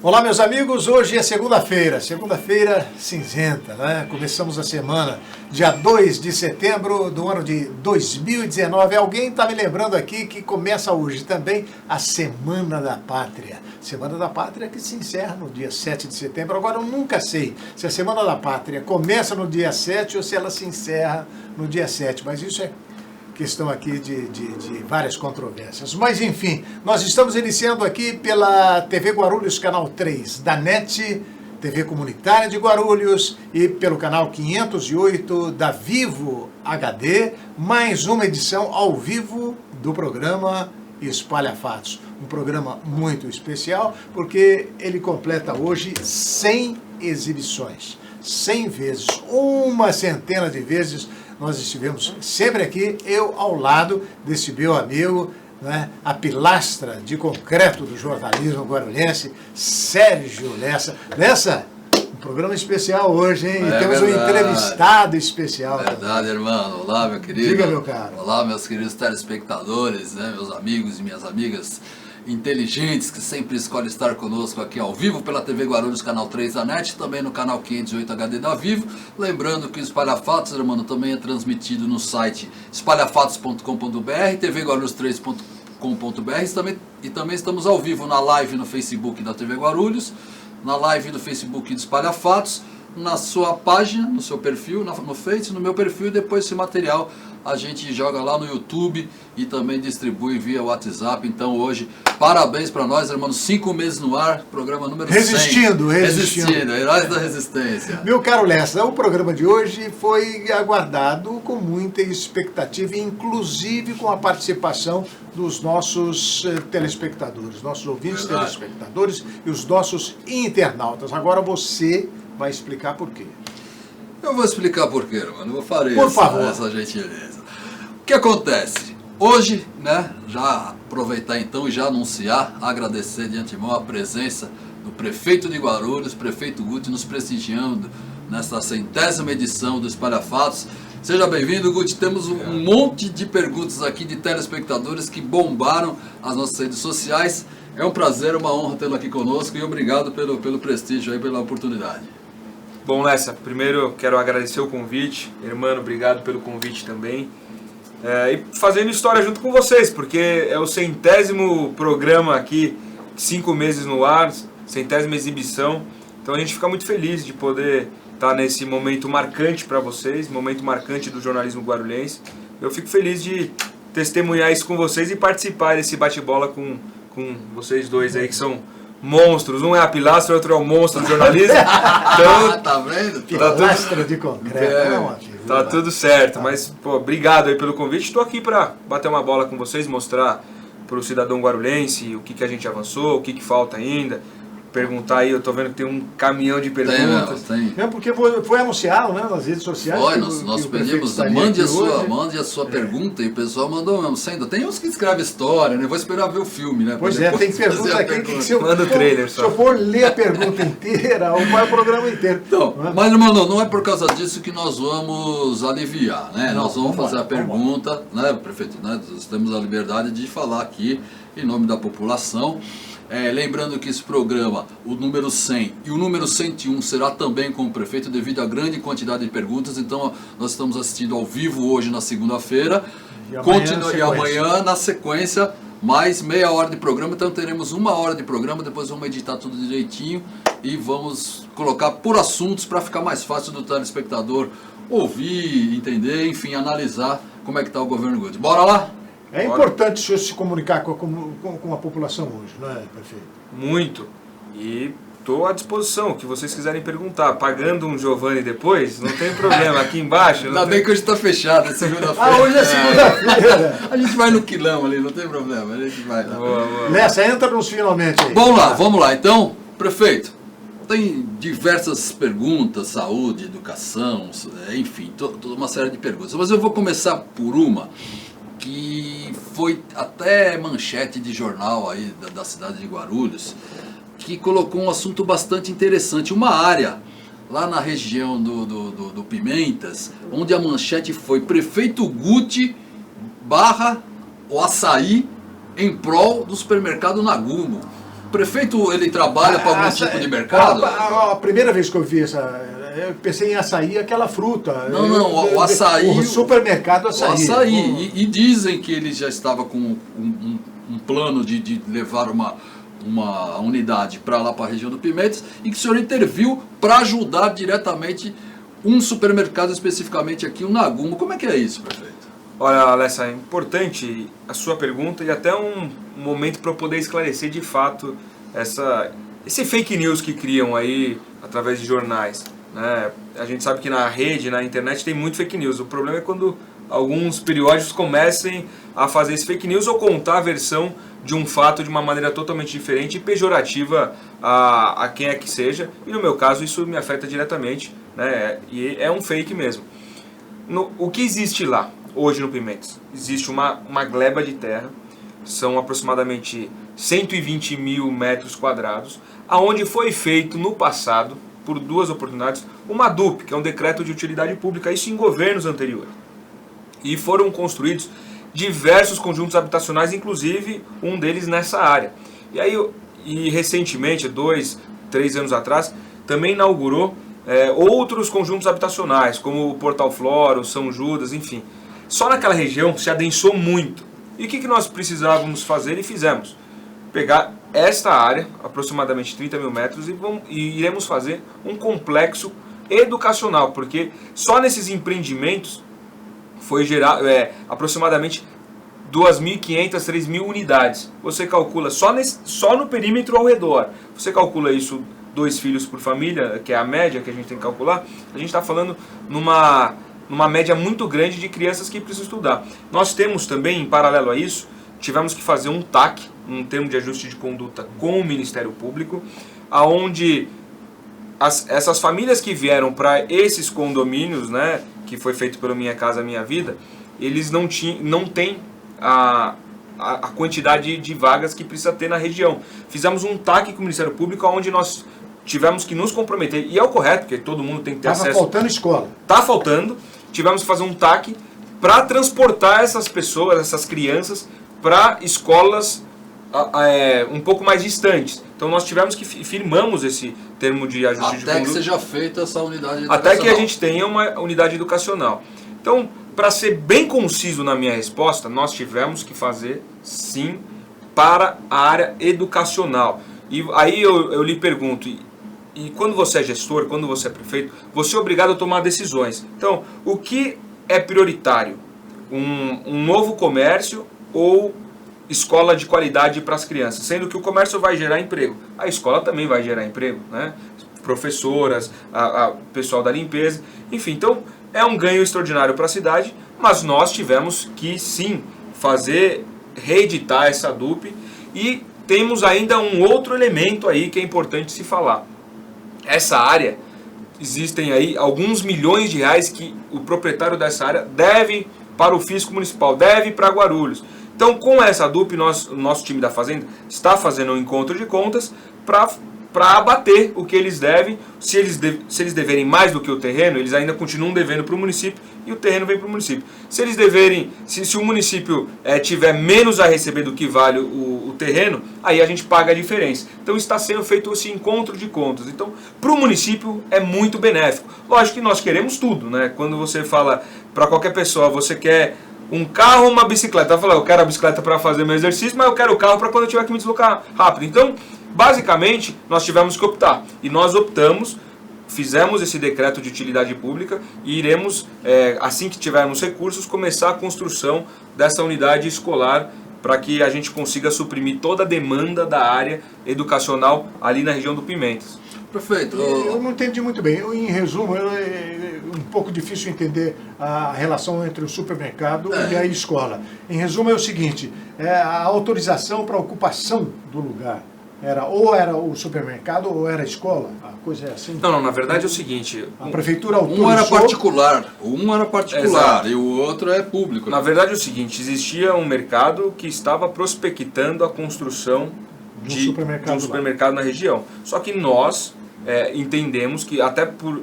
Olá, meus amigos, hoje é segunda-feira cinzenta, né? Começamos a semana, dia 2 de setembro do ano de 2019. Alguém está me lembrando aqui que começa hoje também a Semana da Pátria. Semana da Pátria que se encerra no dia 7 de setembro. Agora, eu nunca sei se a Semana da Pátria começa no dia 7 ou se ela se encerra no dia 7, mas isso é questão aqui de várias controvérsias. Mas, enfim, nós estamos iniciando aqui pela TV Guarulhos, canal 3 da NET, TV Comunitária de Guarulhos, e pelo canal 508 da Vivo HD, mais uma edição ao vivo do programa Espalha Fatos. Um programa muito especial, porque ele completa hoje 100 exibições. 100 vezes, uma centena de vezes, nós estivemos sempre aqui, eu ao lado desse meu amigo, né, a pilastra de concreto do jornalismo guarulhense, Sérgio Lessa. Lessa, um programa especial hoje, hein? E temos um entrevistado especial. Verdade, irmão. Olá, meu querido. Diga, meu caro. Olá, meus queridos telespectadores, né, meus amigos e minhas amigas inteligentes que sempre escolhem estar conosco aqui ao vivo pela TV Guarulhos, canal 3 da NET, também no canal 508 HD da Vivo. Lembrando que o Espalha Fatos, irmão, também é transmitido no site espalhafatos.com.br, tvguarulhos3.com.br, e também estamos ao vivo na live no Facebook da TV Guarulhos, na live do Facebook do Espalha Fatos, na sua página, no seu perfil, no Face, no meu perfil, e depois esse material a gente joga lá no YouTube e também distribui via WhatsApp. Então hoje, parabéns para nós, irmãos, 5 meses no ar, programa número 100. Resistindo, Heróis da Resistência. Meu caro Lessa, o programa de hoje foi aguardado com muita expectativa, inclusive com a participação dos nossos telespectadores, nossos ouvintes telespectadores e os nossos internautas. Agora você vai explicar por quê. Eu vou explicar por quê, mano. Eu vou fazer essa gentileza. O que acontece? Hoje, né, já aproveitar então e já anunciar, agradecer de antemão a presença do prefeito de Guarulhos, prefeito Guti, nos prestigiando nesta 100ª edição do Espalha Fatos. Seja bem-vindo, Guti. Temos um monte de perguntas aqui de telespectadores que bombaram as nossas redes sociais. É um prazer, uma honra tê-lo aqui conosco e obrigado pelo prestígio aí, pela oportunidade. Bom, Lessa, primeiro quero agradecer o convite. Irmão, obrigado pelo convite também. E fazendo história junto com vocês, porque é o 100º programa aqui, 5 meses no ar, 100ª exibição. Então a gente fica muito feliz de poder estar nesse momento marcante para vocês, momento marcante do jornalismo guarulhense. Eu fico feliz de testemunhar isso com vocês e participar desse bate-bola com vocês dois aí que são monstros. Um é a pilastra, o outro é o monstro do jornalismo. Então, tá vendo? Pilastra de concreto. Tá tudo certo, mas pô, obrigado aí pelo convite. Estou aqui para bater uma bola com vocês, mostrar para o cidadão guarulhense o que a gente avançou, o que falta ainda. Perguntar aí, eu tô vendo que tem um caminhão de perguntas. Tem. É porque foi anunciado, né, nas redes sociais. Foi, nós pedimos, mande a sua pergunta, e o pessoal mandou mesmo. Sendo, tem uns que escrevem história, né? Vou esperar ver o filme, né? Pois tem pergunta aqui que se eu for ler a pergunta inteira, ou vai o programa inteiro. Então, mas, irmão, não é por causa disso que nós vamos aliviar, né? Nós vamos fazer a pergunta, né, prefeito, né? Nós temos a liberdade de falar aqui em nome da população. Lembrando que esse programa, o número 100 e o número 101 será também com o prefeito devido à grande quantidade de perguntas. Então nós estamos assistindo ao vivo hoje na segunda-feira e amanhã na sequência mais meia hora de programa. Então teremos 1 hora de programa, depois vamos editar tudo direitinho e vamos colocar por assuntos para ficar mais fácil do telespectador ouvir, entender, enfim, analisar como é que está o governo Guti. Bora lá? É importante o senhor se comunicar com a população hoje, não é, prefeito? Muito. E estou à disposição, o que vocês quiserem perguntar. Pagando um Giovanni depois, não tem problema. Aqui embaixo... Ainda bem que hoje está fechado, é segunda-feira. Hoje é segunda-feira. A gente vai no quilão ali, não tem problema. A gente vai lá. Boa. Nessa, entra nos finalmente aí. Vamos lá. Então, prefeito, tem diversas perguntas, saúde, educação, enfim, toda uma série de perguntas. Mas eu vou começar por uma que foi até manchete de jornal aí da cidade de Guarulhos, que colocou um assunto bastante interessante. Uma área lá na região do Pimentas, onde a manchete foi Prefeito Guti barra o açaí em prol do supermercado Nagumo. O prefeito, ele trabalha para algum tipo de mercado? A primeira vez que eu vi eu pensei em açaí, aquela fruta. Não, o açaí. O supermercado açaí. O açaí. E dizem que ele já estava com um plano de levar uma unidade para lá, para a região do Pimentas, e que o senhor interviu para ajudar diretamente um supermercado, especificamente aqui, o Nagumo. Como é que é isso, prefeito? Olha, Alessa, é importante a sua pergunta e até um momento para eu poder esclarecer de fato esse fake news que criam aí através de jornais, né? A gente sabe que na rede, na internet tem muito fake news. O problema é quando alguns periódicos comecem a fazer esse fake news ou contar a versão de um fato de uma maneira totalmente diferente e pejorativa a quem é que seja. E no meu caso isso me afeta diretamente, né? E é um fake mesmo. O que existe lá hoje no Pimentas? Existe uma gleba de terra, são aproximadamente 120 mil metros quadrados, aonde foi feito no passado, por 2 oportunidades, uma DUP, que é um decreto de utilidade pública, isso em governos anteriores. E foram construídos diversos conjuntos habitacionais, inclusive um deles nessa área. E recentemente, 2, 3 anos atrás, também inaugurou outros conjuntos habitacionais, como o Portal Flora, o São Judas, enfim. Só naquela região se adensou muito. E o que nós precisávamos fazer e fizemos? Pegar esta área, aproximadamente 30 mil metros, e iremos fazer um complexo educacional, porque só nesses empreendimentos foi gerado aproximadamente 2.500, 3.000 unidades. Você calcula só no perímetro ao redor. Você calcula isso 2 filhos por família, que é a média que a gente tem que calcular. A gente está falando numa média muito grande de crianças que precisam estudar. Nós temos também, em paralelo a isso, tivemos que fazer um TAC, um termo de ajuste de conduta com o Ministério Público, aonde essas famílias que vieram para esses condomínios, né, que foi feito pelo Minha Casa Minha Vida, eles não têm a quantidade de vagas que precisa ter na região. Fizemos um TAC com o Ministério Público, onde nós tivemos que nos comprometer, e é o correto, porque todo mundo tem que ter acesso. Estava faltando escola. Está faltando, tivemos que fazer um TAC para transportar essas pessoas, essas crianças, para escolas um pouco mais distantes. Então nós tivemos que firmamos esse termo de ajuste de conduta. Até que seja feita essa unidade educacional. Até que a gente tenha uma unidade educacional. Então, para ser bem conciso na minha resposta, nós tivemos que fazer, sim, para a área educacional. E aí eu lhe pergunto, e quando você é gestor, quando você é prefeito, você é obrigado a tomar decisões. Então, o que é prioritário? Um novo comércio ou escola de qualidade para as crianças? Sendo que o comércio vai gerar emprego, a escola também vai gerar emprego, né? Professoras, o pessoal da limpeza, enfim. Então, é um ganho extraordinário para a cidade, mas nós tivemos que, sim, reeditar essa DUP, e temos ainda um outro elemento aí que é importante se falar. Essa área, existem aí alguns milhões de reais que o proprietário dessa área deve para o fisco municipal, deve para Guarulhos. Então, com essa DUP, o nosso time da Fazenda está fazendo um encontro de contas para abater o que eles devem. Se eles deverem mais do que o terreno, eles ainda continuam devendo para o município e o terreno vem para o município. Se eles deverem, se o município tiver menos a receber do que vale o terreno, aí a gente paga a diferença. Então está sendo feito esse encontro de contas. Então, para o município é muito benéfico. Lógico que nós queremos tudo, né? Quando você fala para qualquer pessoa, você quer um carro ou uma bicicleta, vai falar, eu quero a bicicleta para fazer meu exercício, mas eu quero o carro para quando eu tiver que me deslocar rápido. Então, basicamente, nós tivemos que optar. E nós optamos, fizemos esse decreto de utilidade pública e iremos, assim que tivermos recursos, começar a construção dessa unidade escolar para que a gente consiga suprimir toda a demanda da área educacional ali na região do Pimentas. Perfeito. Eu não entendi muito bem. Em resumo, é um pouco difícil entender a relação entre o supermercado e a escola. Em resumo, é o seguinte, a autorização para a ocupação do lugar era o supermercado ou era a escola? A coisa é assim? Não, na verdade é o seguinte... A prefeitura autorizou... Um era particular e o outro é público. Na verdade é o seguinte, existia um mercado que estava prospectando a construção de um supermercado na região. Só que nós entendemos que até por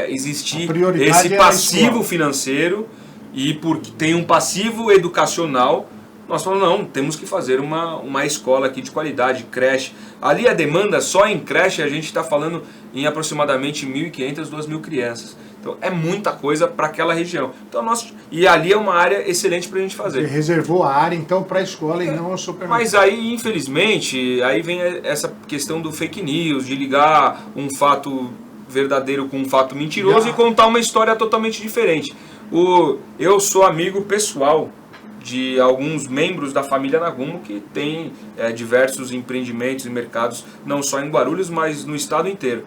existir A prioridade esse é a passivo escola. financeiro e porque tem um passivo educacional, nós falamos, não, temos que fazer uma escola aqui de qualidade, creche. Ali a demanda, só em creche, a gente está falando em aproximadamente 1.500, 2.000 crianças. Então é muita coisa para aquela região. Então, e ali é uma área excelente para a gente fazer. Você reservou a área, então, para a escola e não ao supermercado. Mas aí, infelizmente, aí vem essa questão do fake news, de ligar um fato verdadeiro com um fato mentiroso e contar uma história totalmente diferente. Eu sou amigo pessoal de alguns membros da família Nagumo que tem diversos empreendimentos e mercados, não só em Guarulhos, mas no estado inteiro.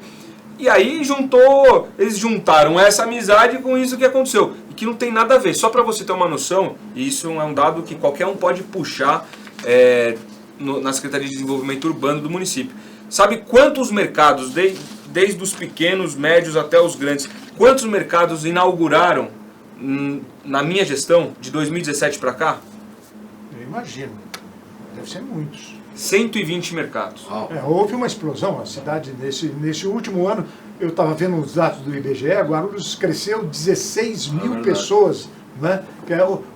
E aí eles juntaram essa amizade com isso que aconteceu, e que não tem nada a ver. Só para você ter uma noção, e isso é um dado que qualquer um pode puxar na Secretaria de Desenvolvimento Urbano do município. Sabe quantos mercados, desde os pequenos, médios até os grandes, quantos mercados inauguraram na minha gestão, de 2017 para cá? Eu imagino. Deve ser muitos. 120 mercados. Houve uma explosão. A cidade, nesse último ano, eu estava vendo os dados do IBGE, Guarulhos cresceu 16 mil pessoas. Né?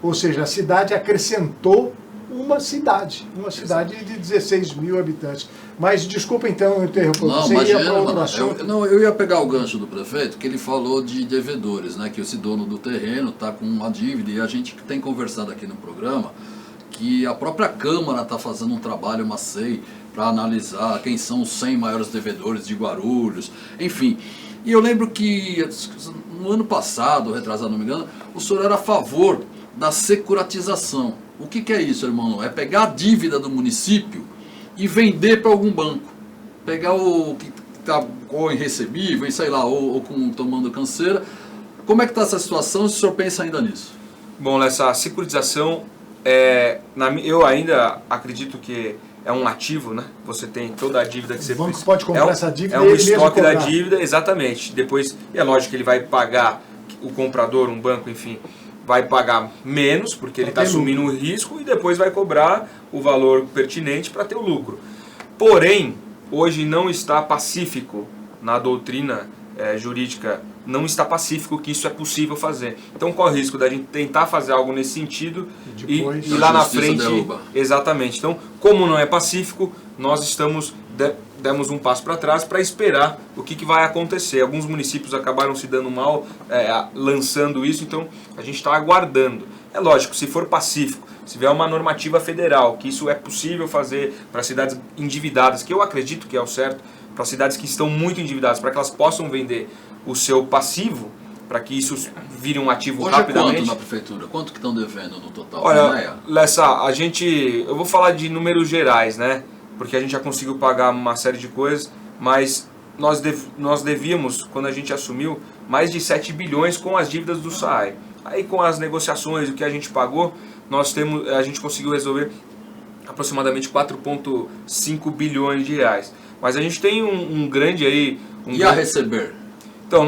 Ou seja, a cidade acrescentou uma cidade de 16 mil habitantes. Mas desculpa então interromper, Não, você imagina, ia para outro assunto. Eu ia pegar o gancho do prefeito, que ele falou de devedores, né? Que esse dono do terreno está com uma dívida, e a gente tem conversado aqui no programa que a própria Câmara está fazendo um trabalho, uma SEI, para analisar quem são os 100 maiores devedores de Guarulhos, enfim. E eu lembro que no ano passado, retrasado, não me engano, o senhor era a favor da securatização. O que é isso, irmão? É pegar a dívida do município e vender para algum banco. Pegar o que está ou irrecebível, sei lá, ou tomando canseira. Como é que está essa situação, se o senhor pensa ainda nisso? Bom, essa securitização, eu ainda acredito que é um ativo, né? Você tem toda a dívida que você... O banco pode comprar essa dívida e ele um mesmo estoque da cobrar. dívida, exatamente. Depois, é lógico que ele vai pagar, o comprador, um banco, enfim, vai pagar menos, porque ele está assumindo o risco, e depois vai cobrar o valor pertinente para ter o lucro. Porém, hoje não está pacífico na doutrina jurídica, não está pacífico que isso é possível fazer. Então corre o risco da gente tentar fazer algo nesse sentido e lá na frente... derruba. Exatamente. Então, como não é pacífico, nós demos um passo para trás para esperar o que vai acontecer. Alguns municípios acabaram se dando mal lançando isso, então a gente está aguardando. É lógico, se for pacífico, se tiver uma normativa federal, que isso é possível fazer para cidades endividadas, que eu acredito que é o certo, para cidades que estão muito endividadas, para que elas possam vender o seu passivo, para que isso vire um ativo hoje rapidamente. Quanto na prefeitura? Quanto que estão devendo no total? Olha, Lessa, eu vou falar de números gerais, né? Porque a gente já conseguiu pagar uma série de coisas, mas nós devíamos, quando a gente assumiu, mais de 7 bilhões com as dívidas do SAAI. Aí com as negociações, o que a gente pagou, a gente conseguiu resolver aproximadamente 4,5 bilhões de reais. Mas a gente tem um grande aí... a receber? Então,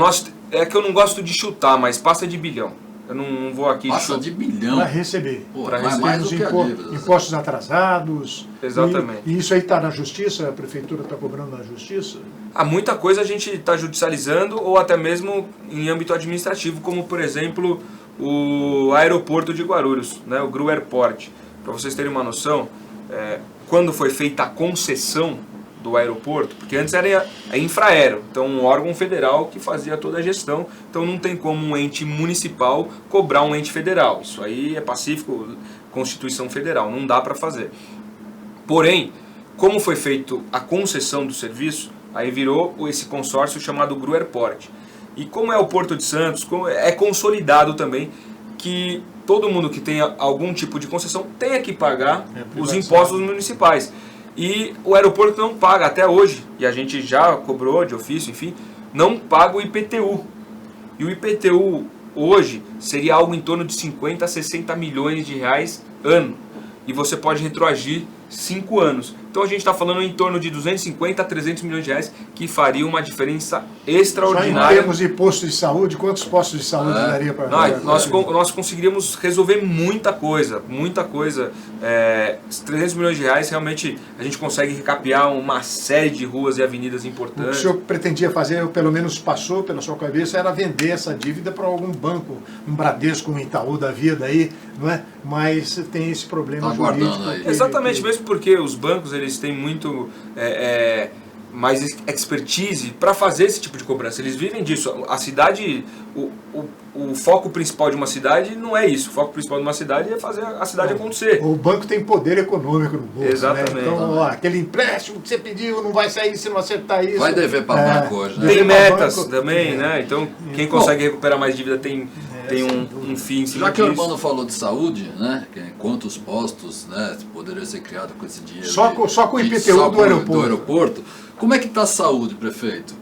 é que eu não gosto de chutar, mas passa de bilhão. Eu não vou aqui... Passa de bilhão? Para receber. Para receber mais do que a dívida. Impostos atrasados. Exatamente. E isso aí está na justiça? A prefeitura está cobrando na justiça? Há muita coisa a gente está judicializando ou até mesmo em âmbito administrativo, como, por exemplo, o aeroporto de Guarulhos, né, o GRU Airport. Para vocês terem uma noção, quando foi feita a concessão do aeroporto, porque antes era a Infraero, então um órgão federal que fazia toda a gestão, então não tem como um ente municipal cobrar um ente federal, isso aí é pacífico, Constituição Federal, não dá para fazer. Porém, como foi feita a concessão do serviço, aí virou esse consórcio chamado GRU Airport. E como é o Porto de Santos, é consolidado também que todo mundo que tenha algum tipo de concessão tenha que pagar os impostos municipais. E o aeroporto não paga até hoje, e a gente já cobrou de ofício, enfim, não paga o IPTU. E o IPTU hoje seria algo em torno de 50 a 60 milhões de reais ano. E você pode retroagir 5 anos. Então a gente está falando em torno de 250 a 300 milhões de reais, que faria uma diferença extraordinária. Só em termos de postos de saúde, quantos postos de saúde daria para... Nós conseguiríamos resolver muita coisa. 300 milhões de reais, realmente a gente consegue recapear uma série de ruas e avenidas importantes. O que o senhor pretendia fazer, ou pelo menos passou pela sua cabeça, era vender essa dívida para algum banco, um Bradesco, um Itaú da vida aí, não é? Mas tem esse problema jurídico. Exatamente, mesmo porque os bancos eles têm muito mais expertise para fazer esse tipo de cobrança. Eles vivem disso. A cidade, o foco principal de uma cidade não é isso. O foco principal de uma cidade é fazer a cidade acontecer. O banco tem poder econômico no bolso. Exatamente. Né? Então, ó, aquele empréstimo que você pediu não vai sair se não acertar isso. Vai dever para banco hoje, né? Tem metas também, né? Então, quem consegue recuperar mais dívida tem um fim em cima Já que o disso. Urbano falou de saúde, né? Quantos postos, né, poderiam ser criados com esse dinheiro? Só com o IPTU do aeroporto. Como é que está a saúde, prefeito?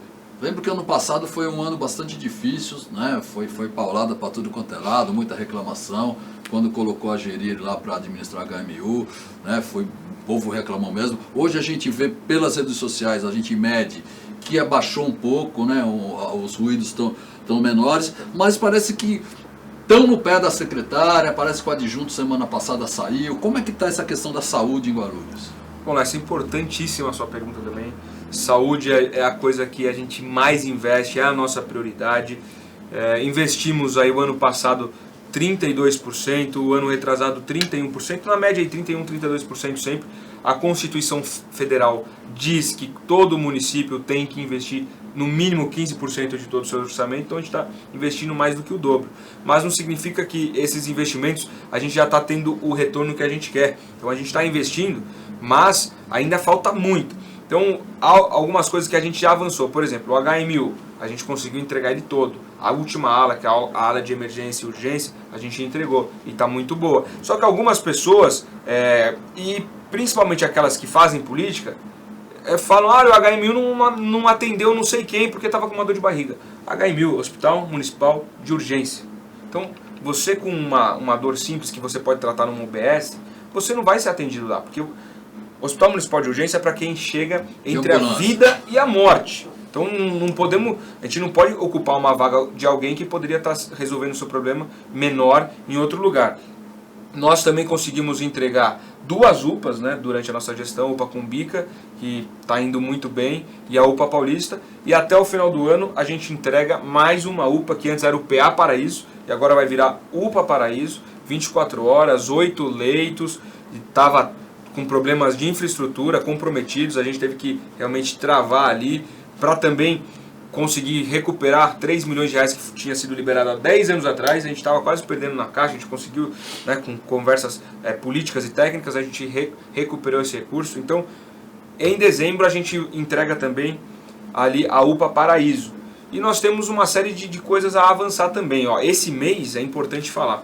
Lembro que ano passado foi um ano bastante difícil, né? Foi paulada para tudo quanto é lado, muita reclamação. Quando colocou a Gerir lá para administrar a HMU, né? O povo reclamou mesmo. Hoje a gente vê pelas redes sociais, a gente mede que abaixou um pouco, né? Os ruídos estão menores, mas parece que estão no pé da secretária, parece que o adjunto semana passada saiu. Como é que está essa questão da saúde em Guarulhos? Bom, essa é importantíssima a sua pergunta também. Saúde é a coisa que a gente mais investe, é a nossa prioridade. Investimos aí o ano passado 32%, o ano retrasado 31%, na média aí 31%, 32% sempre. A Constituição Federal diz que todo município tem que investir no mínimo 15% de todo o seu orçamento, então a gente está investindo mais do que o dobro. Mas não significa que esses investimentos a gente já está tendo o retorno que a gente quer. Então a gente está investindo, mas ainda falta muito. Então há algumas coisas que a gente já avançou. Por exemplo, o HMU, a gente conseguiu entregar ele todo. A última ala, que é a ala de emergência e urgência, a gente entregou e está muito boa. Só que algumas pessoas, e principalmente aquelas que fazem política, falam, o HMU não atendeu não sei quem porque estava com uma dor de barriga. HMU, Hospital Municipal de Urgência. Então, você com uma dor simples que você pode tratar numa UBS, você não vai ser atendido lá, porque o Hospital Municipal de Urgência é para quem chega entre a vida e a morte. Então, a gente não pode ocupar uma vaga de alguém que poderia estar resolvendo o seu problema menor em outro lugar. Nós também conseguimos entregar 2 UPAs, né, durante a nossa gestão, a UPA Cumbica, que está indo muito bem, e a UPA Paulista, e até o final do ano a gente entrega mais uma UPA, que antes era o PA Paraíso, e agora vai virar UPA Paraíso, 24 horas, 8 leitos, e estava com problemas de infraestrutura comprometidos, a gente teve que realmente travar ali, para também conseguir recuperar 3 milhões de reais que tinha sido liberado há 10 anos atrás. A gente estava quase perdendo na caixa, a gente conseguiu, né, com conversas políticas e técnicas, a gente recuperou esse recurso. Então, em dezembro a gente entrega também ali a UPA Paraíso. E nós temos uma série de coisas a avançar também. Ó. Esse mês, é importante falar,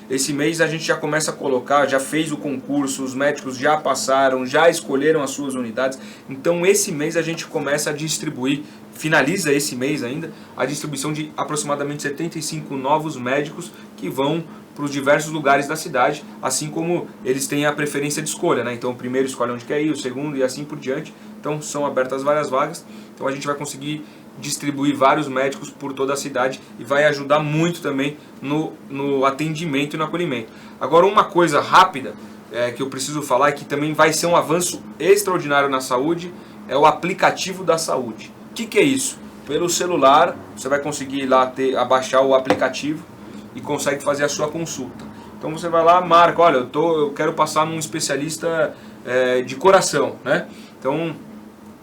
esse mês a gente já começa a colocar, já fez o concurso, os médicos já passaram, já escolheram as suas unidades. Então esse mês a gente começa a distribuir, finaliza esse mês ainda, a distribuição de aproximadamente 75 novos médicos que vão para os diversos lugares da cidade, assim como eles têm a preferência de escolha, né? Então o primeiro escolhe onde quer ir, o segundo e assim por diante. Então são abertas várias vagas, então a gente vai conseguir distribuir vários médicos por toda a cidade e vai ajudar muito também no atendimento e no acolhimento. Agora uma coisa rápida que eu preciso falar e que também vai ser um avanço extraordinário na saúde é o aplicativo da saúde. O que é isso? Pelo celular você vai conseguir ir lá baixar o aplicativo e consegue fazer a sua consulta. Então você vai lá, marca, olha, eu quero passar num especialista de coração, né? Então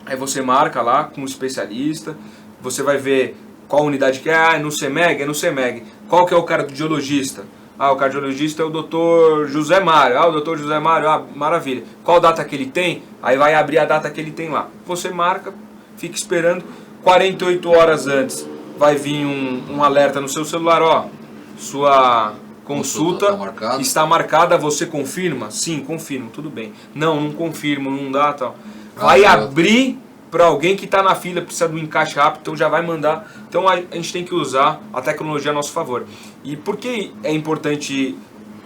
aí você marca lá com o especialista, você vai ver qual unidade que é, no CEMEG, é no CEMEG. Qual que é o cardiologista? O cardiologista é o Dr. José Mário. O Dr. José Mário, maravilha. Qual data que ele tem? Aí vai abrir a data que ele tem lá. Você marca, fica esperando, 48 horas antes vai vir um alerta no seu celular, sua consulta está marcada, você confirma? Sim, confirmo, tudo bem. Não confirmo, não dá, tal. Vai abrir para alguém que está na fila, precisa do encaixe rápido, então já vai mandar. Então a gente tem que usar a tecnologia a nosso favor. E por que é importante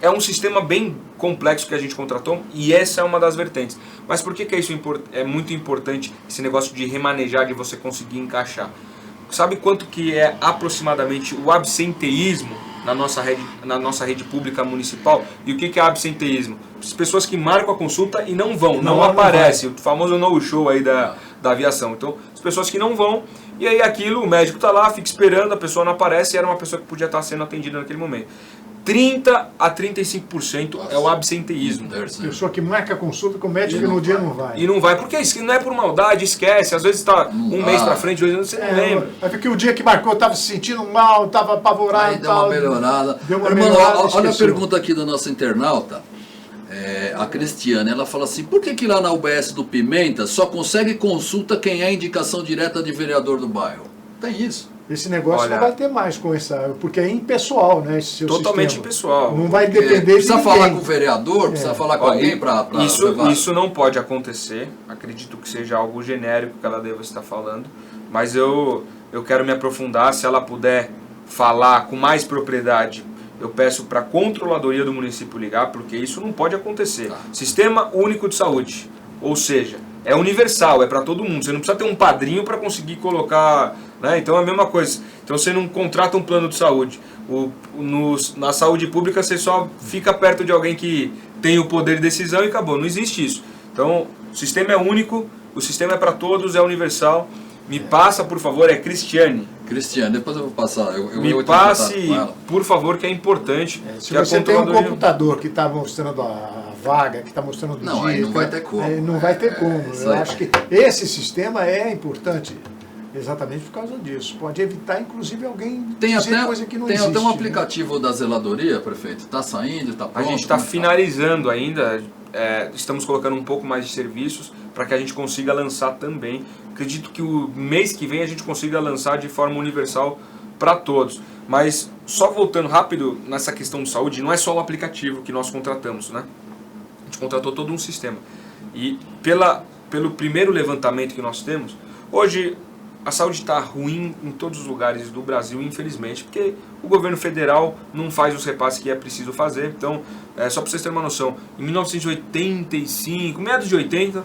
é um sistema bem complexo que a gente contratou e essa é uma das vertentes. Mas por que isso é muito importante, esse negócio de remanejar, de você conseguir encaixar? Sabe quanto que é aproximadamente o absenteísmo na nossa rede pública municipal? E o que é absenteísmo? As pessoas que marcam a consulta e não vão, não aparecem. O famoso no-show aí da aviação. Então, as pessoas que não vão, e aí aquilo, o médico está lá, fica esperando, a pessoa não aparece e era uma pessoa que podia estar sendo atendida naquele momento. 30 a 35% é o absenteísmo. Pessoa que marca a consulta com o médico e no dia não vai. E não vai, porque isso não é por maldade, esquece. Às vezes está mês para frente, 2 anos, você não lembra. Vai ver que o dia que marcou estava se sentindo mal, estava apavorado. Aí deu uma melhorada. Irmão, olha a pergunta aqui da nossa internauta. A Cristiane, ela fala assim, por que lá na UBS do Pimenta só consegue consulta quem é indicação direta de vereador do bairro? Tem isso. Esse negócio não vai ter mais com essa, porque é impessoal, né? Esse seu totalmente sistema. impessoal. Não vai depender de precisa ninguém. falar com o vereador, precisa falar com alguém para isso não pode acontecer. Acredito que seja algo genérico que ela deva estar falando. Mas eu quero me aprofundar. Se ela puder falar com mais propriedade, eu peço para a controladoria do município ligar, porque isso não pode acontecer. Sistema Único de Saúde, ou seja, é universal, é para todo mundo. Você não precisa ter um padrinho para conseguir colocar, né? Então é a mesma coisa. Então você não contrata um plano de saúde. Na saúde pública você só fica perto de alguém que tem o poder de decisão e acabou. Não existe isso. Então o sistema é único, o sistema é para todos, é universal. Me passa, por favor, é Cristiane. Cristiane, depois eu vou passar. Me passe, por favor, que é importante. Se você tem um computador que está mostrando a vaga, que está mostrando o dia... Não, aí não vai ter como. Não vai ter como. Eu acho que esse sistema é importante exatamente por causa disso. Pode evitar, inclusive, alguém dizer coisa que não existe. Tem até um aplicativo da zeladoria, prefeito. Está saindo, está pronto. A gente está finalizando ainda. Estamos colocando um pouco mais de serviços para que a gente consiga lançar também. Acredito que o mês que vem a gente consiga lançar de forma universal para todos. Mas só voltando rápido nessa questão de saúde, não é só o aplicativo que nós contratamos, né? A gente contratou todo um sistema. E pelo primeiro levantamento que nós temos, hoje a saúde está ruim em todos os lugares do Brasil, infelizmente, porque o governo federal não faz os repasses que é preciso fazer. Então, só para vocês terem uma noção, em 1985, meados de 80,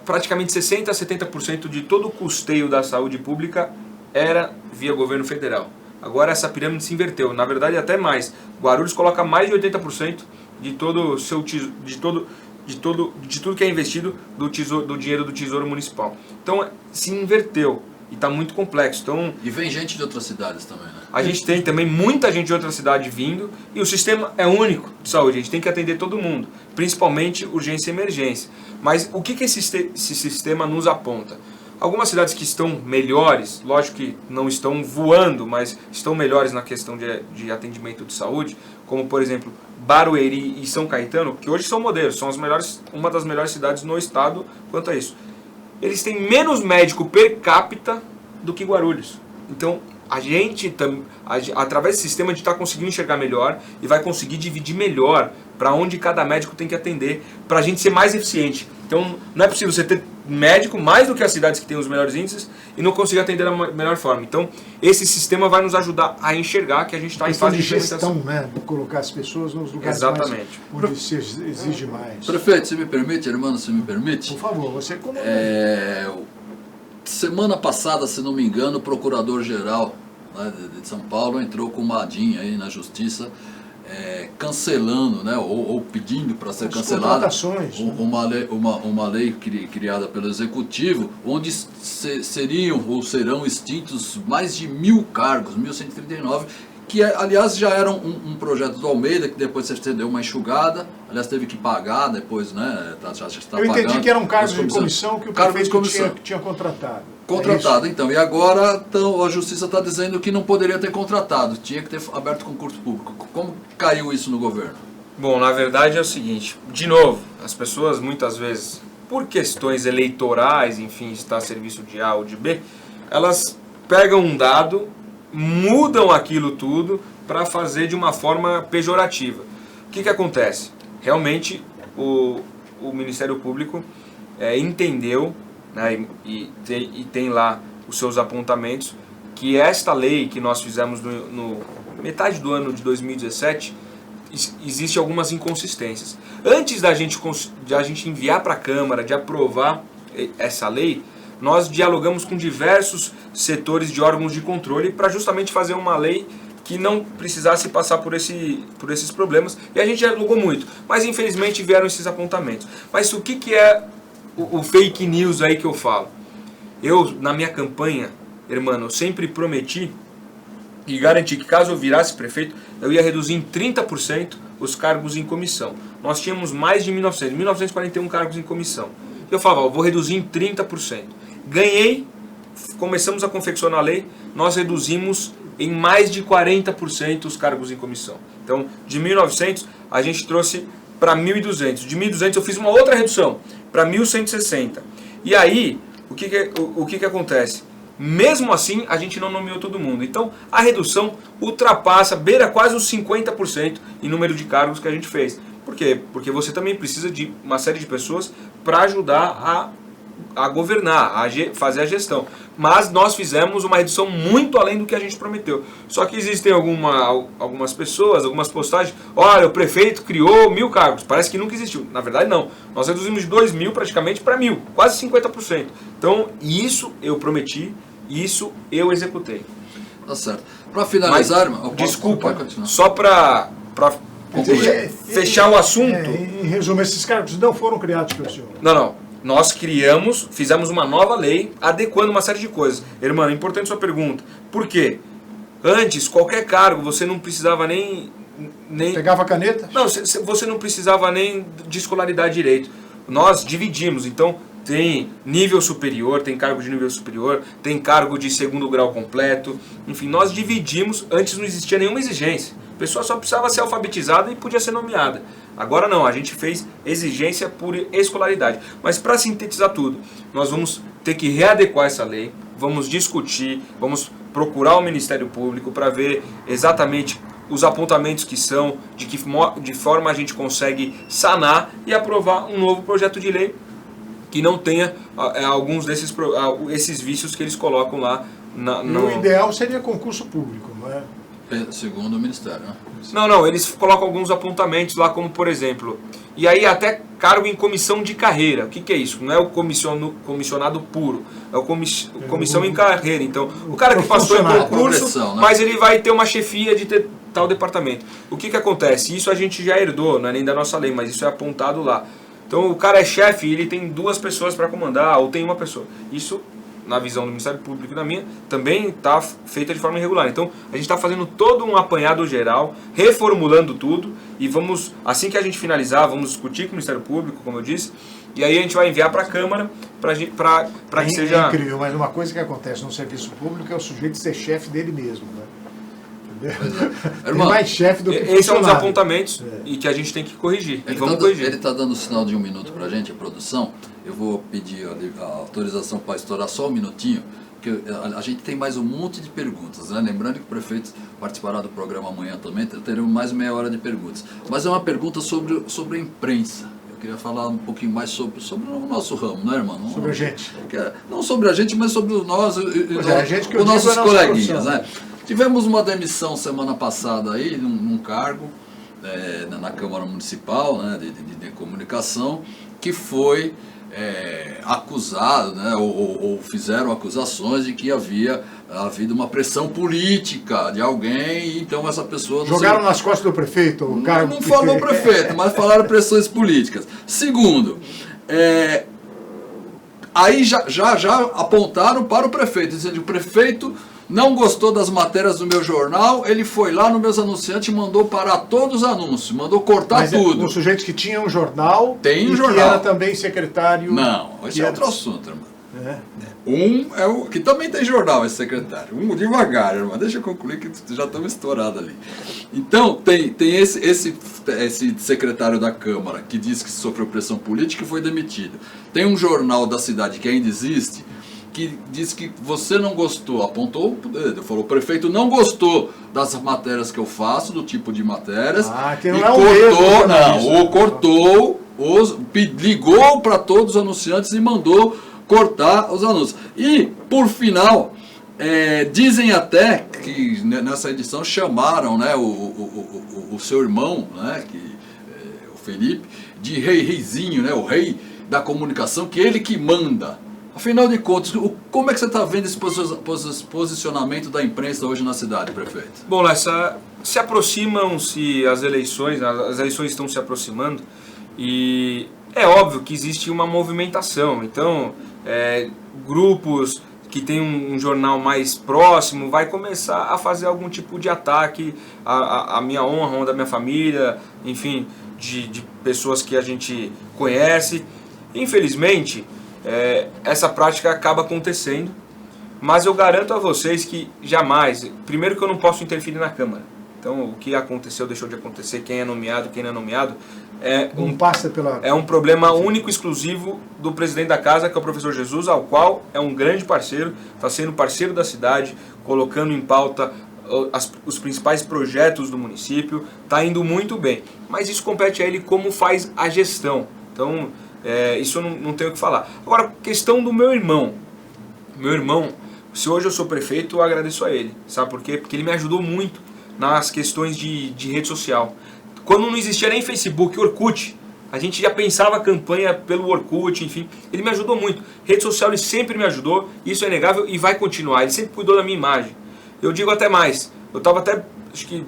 praticamente 60% a 70% de todo o custeio da saúde pública era via governo federal. Agora essa pirâmide se inverteu, na verdade até mais. Guarulhos coloca mais de 80% de todo o seu de tudo que é investido do dinheiro do Tesouro Municipal. Então se inverteu e está muito complexo. Então, e vem gente de outras cidades também, né? A gente tem também muita gente de outra cidade vindo e o sistema é único de saúde. A gente tem que atender todo mundo, principalmente urgência e emergência. Mas o que esse sistema nos aponta? Algumas cidades que estão melhores, lógico que não estão voando, mas estão melhores na questão de atendimento de saúde, como por exemplo Barueri e São Caetano, que hoje são modelos, são uma das melhores cidades no estado quanto a isso. Eles têm menos médico per capita do que Guarulhos. Então, a gente, através desse sistema, a gente está conseguindo enxergar melhor e vai conseguir dividir melhor para onde cada médico tem que atender, para a gente ser mais eficiente. Então, não é possível você ter médico mais do que as cidades que têm os melhores índices e não conseguir atender da melhor forma. Então, esse sistema vai nos ajudar a enxergar que a gente está em fase de gestão, né? De colocar as pessoas nos lugares onde se exige mais. Prefeito, se me permite, irmão, se me permite? Por favor, você comanda. Semana passada, se não me engano, o Procurador-Geral, né, de São Paulo entrou com uma ADIM aí na Justiça, cancelando, né, ou pedindo para ser cancelada uma lei criada pelo Executivo, onde seriam ou serão extintos mais de 1.000 cargos, 1.139, que aliás já era um projeto do Almeida, que depois se deu uma enxugada, aliás teve que pagar depois, né? Já está Eu entendi pagando, que era um cargo de comissão que o prefeito tinha contratado. Contratado, então. E agora a Justiça está dizendo que não poderia ter contratado, tinha que ter aberto concurso público. Como caiu isso no governo? Bom, na verdade é o seguinte, de novo, as pessoas muitas vezes, por questões eleitorais, enfim, está a serviço de A ou de B, elas pegam um dado, mudam aquilo tudo para fazer de uma forma pejorativa. O que acontece? Realmente o Ministério Público entendeu, né, e tem lá os seus apontamentos, que esta lei que nós fizemos no metade do ano de 2017, existe algumas inconsistências. Antes da gente enviar para a Câmara, de aprovar essa lei, nós dialogamos com diversos setores de órgãos de controle para justamente fazer uma lei que não precisasse passar por esses problemas, e a gente dialogou muito, mas infelizmente vieram esses apontamentos. Mas o que é o fake news aí que eu falo? Eu, na minha campanha, irmão, eu sempre prometi e garanti que caso eu virasse prefeito, eu ia reduzir em 30% os cargos em comissão. Nós tínhamos mais de 1941 cargos em comissão. Eu falava, eu vou reduzir em 30%. Ganhei, começamos a confeccionar a lei, nós reduzimos em mais de 40% os cargos em comissão. Então, de 1.900, a gente trouxe para 1.200. De 1.200 eu fiz uma outra redução, para 1.160. E aí, o que acontece? Mesmo assim, a gente não nomeou todo mundo. Então, a redução beira quase os 50% em número de cargos que a gente fez. Por quê? Porque você também precisa de uma série de pessoas para ajudar a governar, fazer a gestão. Mas nós fizemos uma redução muito além do que a gente prometeu. Só que existem algumas pessoas, algumas postagens, olha, o prefeito criou 1.000 cargos, parece que nunca existiu. Na verdade não, nós reduzimos de 2.000 praticamente para 1.000, quase 50%. Então isso eu prometi, isso eu executei. Tá certo. Para finalizar, desculpa, só para fechar o assunto. Em resumo, esses cargos não foram criados pelo senhor. Não. Nós fizemos uma nova lei, adequando uma série de coisas. Irmão, é importante sua pergunta. Por quê? Antes, qualquer cargo, você não precisava nem... Pegava a caneta? Não, você não precisava nem de escolaridade direito. Nós dividimos, então tem nível superior, tem cargo de nível superior, tem cargo de segundo grau completo. Enfim, nós dividimos, antes não existia nenhuma exigência. A pessoa só precisava ser alfabetizada e podia ser nomeada. Agora não, a gente fez exigência por escolaridade. Mas para sintetizar tudo, nós vamos ter que readequar essa lei, vamos discutir, vamos procurar o Ministério Público para ver exatamente os apontamentos que são, de forma a gente consegue sanar e aprovar um novo projeto de lei que não tenha alguns esses vícios que eles colocam lá. O ideal seria concurso público, não é? Segundo o Ministério, né? Não, eles colocam alguns apontamentos lá, como por exemplo, e aí até cargo em comissão de carreira. O que é isso? Não é o comissionado puro, é o comissão em carreira. Então, o cara que passou em concurso, né? Mas ele vai ter uma chefia de tal departamento. O que acontece? Isso a gente já herdou, não é nem da nossa lei, mas isso é apontado lá. Então, o cara é chefe e ele tem 2 pessoas para comandar, ou tem uma pessoa. Isso, na visão do Ministério Público e na minha, também está feita de forma irregular. Então, a gente está fazendo todo um apanhado geral, reformulando tudo, e vamos, assim que a gente finalizar, vamos discutir com o Ministério Público, como eu disse, e aí a gente vai enviar para a Câmara para que seja... É incrível, mas uma coisa que acontece no serviço público é o sujeito ser chefe dele mesmo, né? É. Irmão, mais chefe do que esses são os apontamentos e que a gente tem que corrigir. Ele está dando sinal de 1 minuto para a gente, a produção. Eu vou pedir a autorização para estourar só um minutinho, porque a gente tem mais um monte de perguntas, né? Lembrando que o prefeito participará do programa amanhã também, teremos mais meia hora de perguntas. Mas é uma pergunta sobre a imprensa. Eu queria falar um pouquinho mais sobre o nosso ramo, não é, irmão? Não, sobre a gente. Não sobre a gente, mas sobre nós e os nossos coleguinhas, né? Tivemos uma demissão semana passada aí, num cargo na Câmara Municipal, né, de comunicação, que foi acusado, né, ou fizeram acusações de que havia havido uma pressão política de alguém, e então essa pessoa... Jogaram nas costas do prefeito o cargo? Não falou prefeito, mas falaram pressões políticas. Segundo, aí já apontaram para o prefeito, dizendo que o prefeito não gostou das matérias do meu jornal, ele foi lá no meus anunciantes e mandou parar todos os anúncios, mandou cortar tudo. Um sujeito que tinha um jornal, tem um jornal, que era também secretário... Não, esse é outro assunto, irmão. Um é o que também tem jornal, esse secretário. Devagar, irmão, deixa eu concluir que já estamos estourados ali. Então, tem esse secretário da Câmara que diz que sofreu pressão política e foi demitido. Tem um jornal da cidade que ainda existe, que diz que você não gostou, apontou o dedo, falou, o prefeito não gostou das matérias que eu faço, do tipo de matérias, que não é cortou, ligou para todos os anunciantes e mandou cortar os anúncios. E, por final, Dizem até que nessa edição chamaram, né, o seu irmão, né, o Felipe, de reizinho, né, o rei da comunicação, que ele que manda. Afinal de contas, como é que você está vendo esse posicionamento da imprensa hoje na cidade, prefeito? Bom, Lessa, se aproximam-se as eleições estão se aproximando e é óbvio que existe uma movimentação. Então, grupos que tem um jornal mais próximo vai começar a fazer algum tipo de ataque à minha honra, da minha família, enfim, de pessoas que a gente conhece. Infelizmente, essa prática acaba acontecendo, mas eu garanto a vocês que jamais, primeiro que eu não posso interferir na Câmara. Então, o que aconteceu, deixou de acontecer, quem é nomeado, quem não é nomeado, é um problema único e exclusivo do presidente da casa, que é o professor Jesus, ao qual é um grande parceiro, está sendo parceiro da cidade, colocando em pauta os principais projetos do município, está indo muito bem. Mas isso compete a ele como faz a gestão. Então, isso eu não tenho o que falar. Agora, questão do meu irmão. Meu irmão, se hoje eu sou prefeito, eu agradeço a ele. Sabe por quê? Porque ele me ajudou muito nas questões de rede social. Quando não existia nem Facebook, Orkut, a gente já pensava a campanha pelo Orkut, enfim. Ele me ajudou muito. Rede social ele sempre me ajudou, isso é inegável e vai continuar. Ele sempre cuidou da minha imagem. Eu digo até mais. Eu estava até, acho que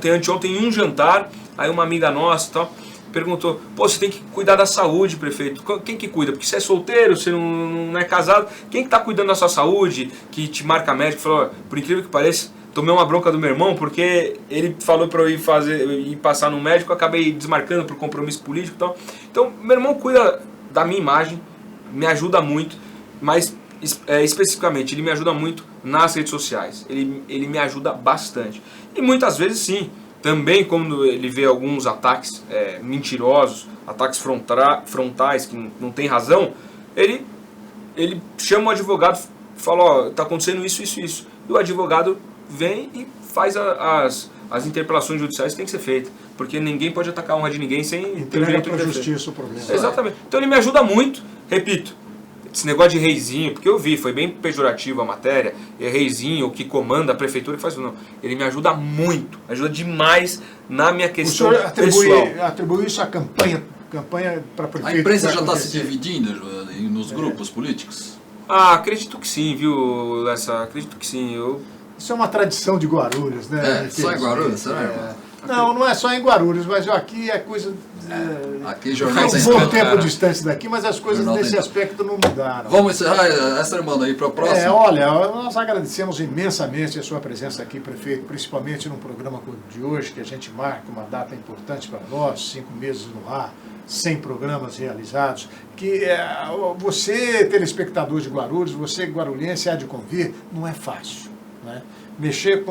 anteontem, em um jantar, aí uma amiga nossa e tal, perguntou, você tem que cuidar da saúde, prefeito. Quem que cuida? Porque você é solteiro, você não é casado. Quem que está cuidando da sua saúde, que te marca médico? Falou, por incrível que pareça, tomei uma bronca do meu irmão, porque ele falou para eu ir passar no médico, eu acabei desmarcando por compromisso político e tal. Então, meu irmão cuida da minha imagem, me ajuda muito, mas especificamente, ele me ajuda muito nas redes sociais. Ele me ajuda bastante. E muitas vezes, sim, também quando ele vê alguns ataques mentirosos, ataques frontais que não tem razão, ele chama o advogado e fala, está acontecendo isso. E o advogado vem e faz as interpelações judiciais que tem que ser feitas, porque ninguém pode atacar a honra de ninguém sem entregar para a justiça o problema. Exatamente. Então ele me ajuda muito, repito, esse negócio de reizinho, porque eu vi, foi bem pejorativo a matéria, reizinho, o que comanda a prefeitura que faz, não. Ele me ajuda muito, ajuda demais na minha questão pessoal. Atribui isso à campanha para prefeito? A imprensa já está se dividindo nos grupos políticos? Acredito que sim, viu, Lessa? Acredito que sim. Isso é uma tradição de Guarulhos, né? Só em Guarulhos, será? Não é só em Guarulhos, mas aqui é coisa... Aqui jornal tem um bom tempo distante daqui, mas as coisas nesse aspecto não mudaram. Vamos encerrar essa semana aí para a próxima? Olha, nós agradecemos imensamente a sua presença aqui, prefeito, principalmente num programa como o de hoje, que a gente marca uma data importante para nós, 5 meses no ar, 100 programas realizados, que você, telespectador de Guarulhos, você guarulhense, há de convir, não é fácil, né? Mexer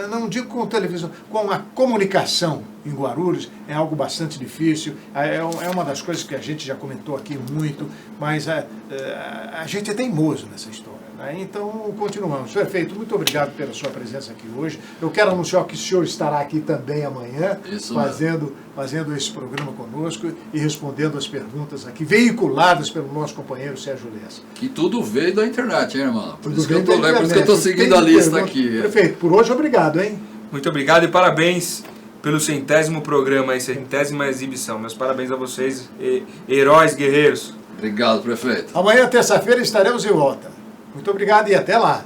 não digo com televisão, com a comunicação em Guarulhos é algo bastante difícil, é uma das coisas que a gente já comentou aqui muito, mas a gente é teimoso nessa história, né? Então continuamos. Prefeito, muito obrigado pela sua presença aqui hoje. Eu quero anunciar que o senhor estará aqui também amanhã, fazendo esse programa conosco e respondendo as perguntas aqui, veiculadas pelo nosso companheiro Sérgio Lessa. Que tudo veio da internet, hein, irmão? Por isso que eu estou seguindo a lista aqui. Prefeito, por hoje, obrigado, hein? Muito obrigado e parabéns pelo 100º programa e 100ª exibição. Meus parabéns a vocês, heróis guerreiros. Obrigado, prefeito. Amanhã, terça-feira, estaremos de volta. Muito obrigado e até lá.